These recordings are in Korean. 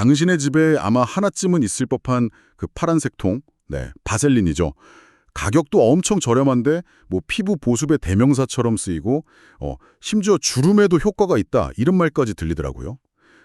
당신의 집에 아마 하나쯤은 있을 법한 그 파란색 통, 네, 바셀린이죠. 가격도 엄청 저렴한데 뭐 피부 보습의 대명사처럼 쓰이고 심지어 주름에도 효과가 있다 이런 말까지 들리더라고요.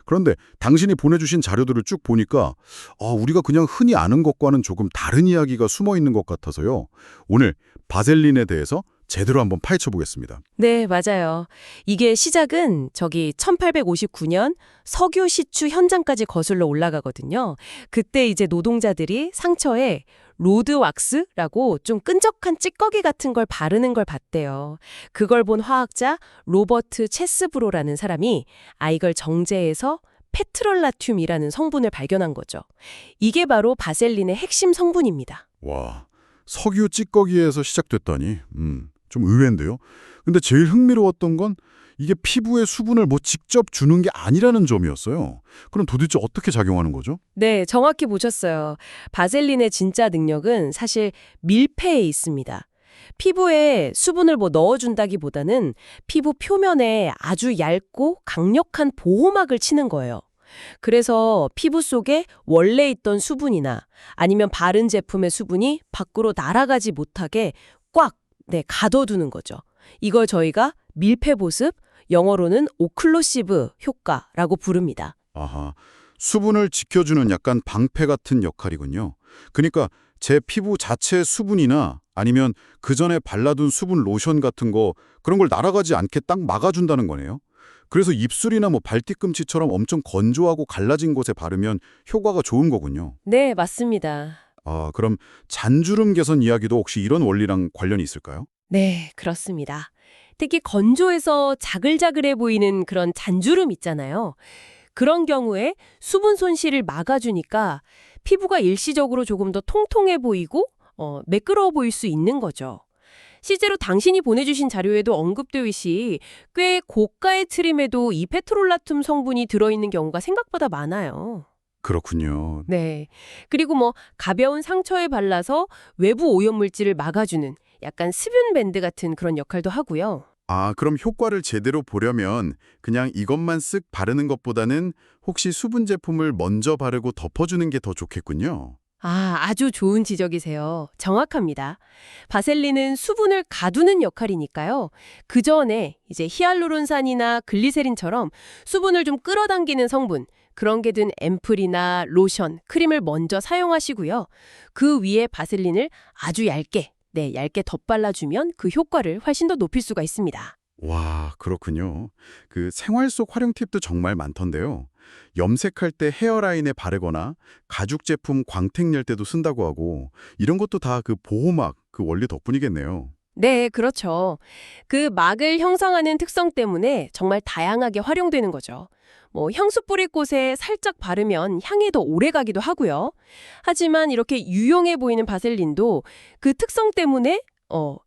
그런데 당신이 보내주신 자료들을 쭉 보니까 우리가 그냥 흔히 아는 것과는 조금 다른 이야기가 숨어 있는 것 같아서요. 오늘 바셀린에 대해서 제대로 한번 파헤쳐 보겠습니다. 네, 맞아요. 이게 시작은 저기 1859년 석유 시추 현장까지 거슬러 올라가거든요. 그때 이제 노동자들이 상처에 로드왁스라고 좀 끈적한 찌꺼기 같은 걸 바르는 걸 봤대요. 그걸 본 화학자 로버트 체스브로라는 사람이 이걸 정제해서 페트롤라튬이라는 성분을 발견한 거죠. 이게 바로 바셀린의 핵심 성분입니다. 와, 석유 찌꺼기에서 시작됐다니 좀 의외인데요. 근데 제일 흥미로웠던 건 이게 피부에 수분을 뭐 직접 주는 게 아니라는 점이었어요. 그럼 도대체 어떻게 작용하는 거죠? 네, 정확히 보셨어요. 바셀린의 진짜 능력은 사실 밀폐에 있습니다. 피부에 수분을 뭐 넣어준다기보다는 피부 표면에 아주 얇고 강력한 보호막을 치는 거예요. 그래서 피부 속에 원래 있던 수분이나 아니면 바른 제품의 수분이 밖으로 날아가지 못하게 꽉, 가둬두는 거죠. 이걸 저희가 밀폐 보습, 영어로는 오클루시브 효과라고 부릅니다. 아하, 수분을 지켜주는 약간 방패 같은 역할이군요. 그러니까 제 피부 자체 수분이나 아니면 그 전에 발라둔 수분 로션 같은 거 그런 걸 날아가지 않게 딱 막아준다는 거네요. 그래서 입술이나 뭐 발뒤꿈치처럼 엄청 건조하고 갈라진 곳에 바르면 효과가 좋은 거군요. 네, 맞습니다. 그럼 잔주름 개선 이야기도 혹시 이런 원리랑 관련이 있을까요? 네, 그렇습니다. 특히 건조해서 자글자글해 보이는 그런 잔주름 있잖아요. 그런 경우에 수분 손실을 막아주니까 피부가 일시적으로 조금 더 통통해 보이고 매끄러워 보일 수 있는 거죠. 실제로 당신이 보내주신 자료에도 언급되듯이 꽤 고가의 트림에도 이 페트롤라툼 성분이 들어있는 경우가 생각보다 많아요. 그렇군요. 네. 그리고 뭐 가벼운 상처에 발라서 외부 오염물질을 막아주는 약간 수분 밴드 같은 그런 역할도 하고요. 그럼 효과를 제대로 보려면 그냥 이것만 쓱 바르는 것보다는 혹시 수분 제품을 먼저 바르고 덮어주는 게 더 좋겠군요. 아주 좋은 지적이세요. 정확합니다. 바셀린은 수분을 가두는 역할이니까요. 그 전에 이제 히알루론산이나 글리세린처럼 수분을 좀 끌어당기는 성분, 그런 게 든 앰플이나 로션, 크림을 먼저 사용하시고요. 그 위에 바셀린을 아주 얇게 덧발라주면 그 효과를 훨씬 더 높일 수가 있습니다. 와, 그렇군요. 그 생활 속 활용 팁도 정말 많던데요. 염색할 때 헤어라인에 바르거나 가죽 제품 광택 낼 때도 쓴다고 하고 이런 것도 다 그 보호막 그 원리 덕분이겠네요. 네, 그렇죠. 그 막을 형성하는 특성 때문에 정말 다양하게 활용되는 거죠. 뭐 향수 뿌릴 곳에 살짝 바르면 향이 더 오래 가기도 하고요. 하지만 이렇게 유용해 보이는 바셀린도 그 특성 때문에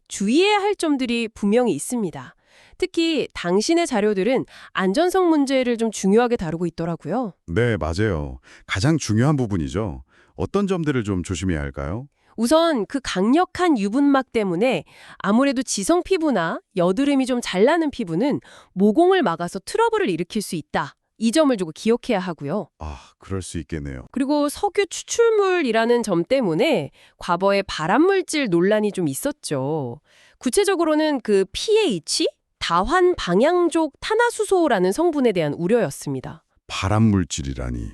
주의해야 할 점들이 분명히 있습니다. 특히 당신의 자료들은 안전성 문제를 좀 중요하게 다루고 있더라고요. 네, 맞아요. 가장 중요한 부분이죠. 어떤 점들을 좀 조심해야 할까요? 우선 그 강력한 유분막 때문에 아무래도 지성 피부나 여드름이 좀 잘 나는 피부는 모공을 막아서 트러블을 일으킬 수 있다. 이 점을 좀 기억해야 하고요. 그럴 수 있겠네요. 그리고 석유 추출물이라는 점 때문에 과거에 발암물질 논란이 좀 있었죠. 구체적으로는 그 pH, 다환 방향족 탄화수소라는 성분에 대한 우려였습니다. 발암 물질이라니.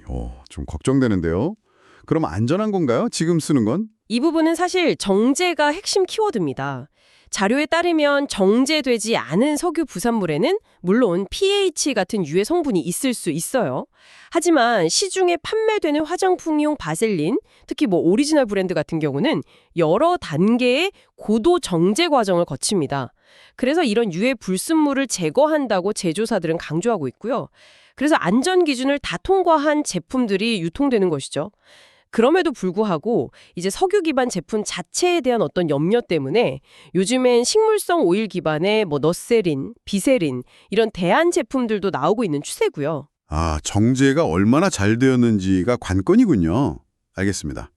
좀 걱정되는데요. 그럼 안전한 건가요? 지금 쓰는 건? 이 부분은 사실 정제가 핵심 키워드입니다. 자료에 따르면 정제되지 않은 석유 부산물에는 물론 pH 같은 유해 성분이 있을 수 있어요. 하지만 시중에 판매되는 화장품용 바셀린, 특히 뭐 오리지널 브랜드 같은 경우는 여러 단계의 고도 정제 과정을 거칩니다. 그래서 이런 유해 불순물을 제거한다고 제조사들은 강조하고 있고요. 그래서 안전 기준을 다 통과한 제품들이 유통되는 것이죠. 그럼에도 불구하고 이제 석유 기반 제품 자체에 대한 어떤 염려 때문에 요즘엔 식물성 오일 기반의 뭐 너세린, 비세린 이런 대안 제품들도 나오고 있는 추세고요. 정제가 얼마나 잘 되었는지가 관건이군요. 알겠습니다.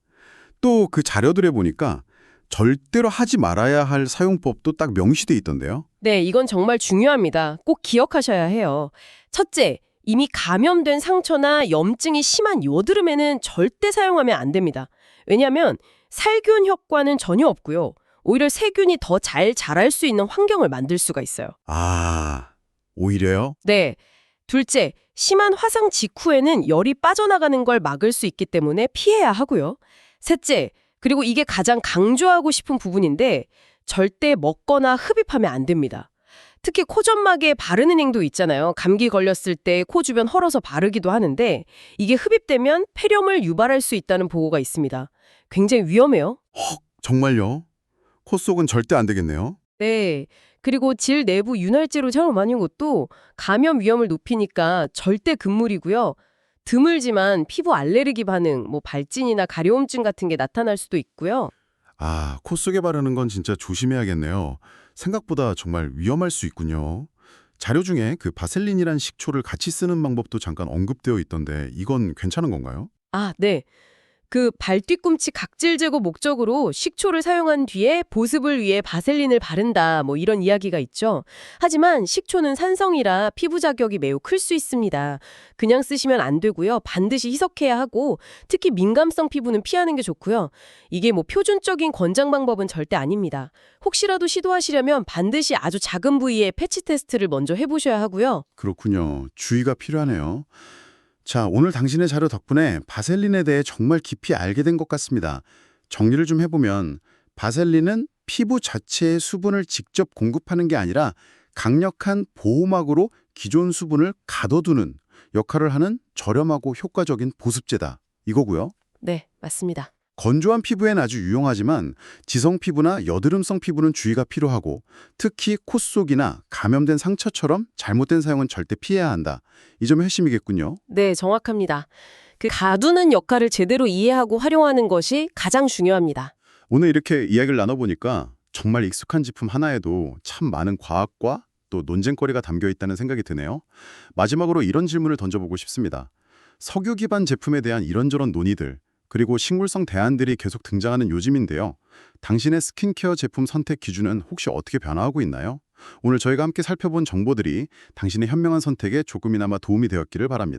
또 그 자료들에 보니까 절대로 하지 말아야 할 사용법도 딱 명시돼 있던데요. 네, 이건 정말 중요합니다. 꼭 기억하셔야 해요. 첫째, 이미 감염된 상처나 염증이 심한 여드름에는 절대 사용하면 안 됩니다. 왜냐하면 살균 효과는 전혀 없고요. 오히려 세균이 더 잘 자랄 수 있는 환경을 만들 수가 있어요. 아, 오히려요? 네. 둘째, 심한 화상 직후에는 열이 빠져나가는 걸 막을 수 있기 때문에 피해야 하고요. 셋째, 그리고 이게 가장 강조하고 싶은 부분인데 절대 먹거나 흡입하면 안 됩니다. 특히 코점막에 바르는 행도 있잖아요. 감기 걸렸을 때 코 주변 헐어서 바르기도 하는데 이게 흡입되면 폐렴을 유발할 수 있다는 보고가 있습니다. 굉장히 위험해요. 정말요? 코 속은 절대 안 되겠네요. 네. 그리고 질 내부 윤활제로 사용하는 것도 감염 위험을 높이니까 절대 금물이고요. 드물지만 피부 알레르기 반응, 발진이나 가려움증 같은 게 나타날 수도 있고요. 아, 코 속에 바르는 건 진짜 조심해야겠네요. 생각보다 정말 위험할 수 있군요. 자료 중에 그 바셀린이란 식초를 같이 쓰는 방법도 잠깐 언급되어 있던데 이건 괜찮은 건가요? 아, 네. 그 발뒤꿈치 각질 제거 목적으로 식초를 사용한 뒤에 보습을 위해 바셀린을 바른다, 이런 이야기가 있죠. 하지만 식초는 산성이라 피부 자극이 매우 클 수 있습니다. 그냥 쓰시면 안 되고요. 반드시 희석해야 하고 특히 민감성 피부는 피하는 게 좋고요. 이게 표준적인 권장 방법은 절대 아닙니다. 혹시라도 시도하시려면 반드시 아주 작은 부위에 패치 테스트를 먼저 해보셔야 하고요. 그렇군요. 주의가 필요하네요. 자, 오늘 당신의 자료 덕분에 바셀린에 대해 정말 깊이 알게 된 것 같습니다. 정리를 좀 해보면 바셀린은 피부 자체의 수분을 직접 공급하는 게 아니라 강력한 보호막으로 기존 수분을 가둬두는 역할을 하는 저렴하고 효과적인 보습제다. 이거고요. 네, 맞습니다. 건조한 피부엔 아주 유용하지만 지성 피부나 여드름성 피부는 주의가 필요하고 특히 코 속이나 감염된 상처처럼 잘못된 사용은 절대 피해야 한다. 이 점이 핵심이겠군요. 네, 정확합니다. 그 가두는 역할을 제대로 이해하고 활용하는 것이 가장 중요합니다. 오늘 이렇게 이야기를 나눠보니까 정말 익숙한 제품 하나에도 참 많은 과학과 또 논쟁거리가 담겨 있다는 생각이 드네요. 마지막으로 이런 질문을 던져보고 싶습니다. 석유 기반 제품에 대한 이런저런 논의들, 그리고 식물성 대안들이 계속 등장하는 요즘인데요. 당신의 스킨케어 제품 선택 기준은 혹시 어떻게 변화하고 있나요? 오늘 저희가 함께 살펴본 정보들이 당신의 현명한 선택에 조금이나마 도움이 되었기를 바랍니다.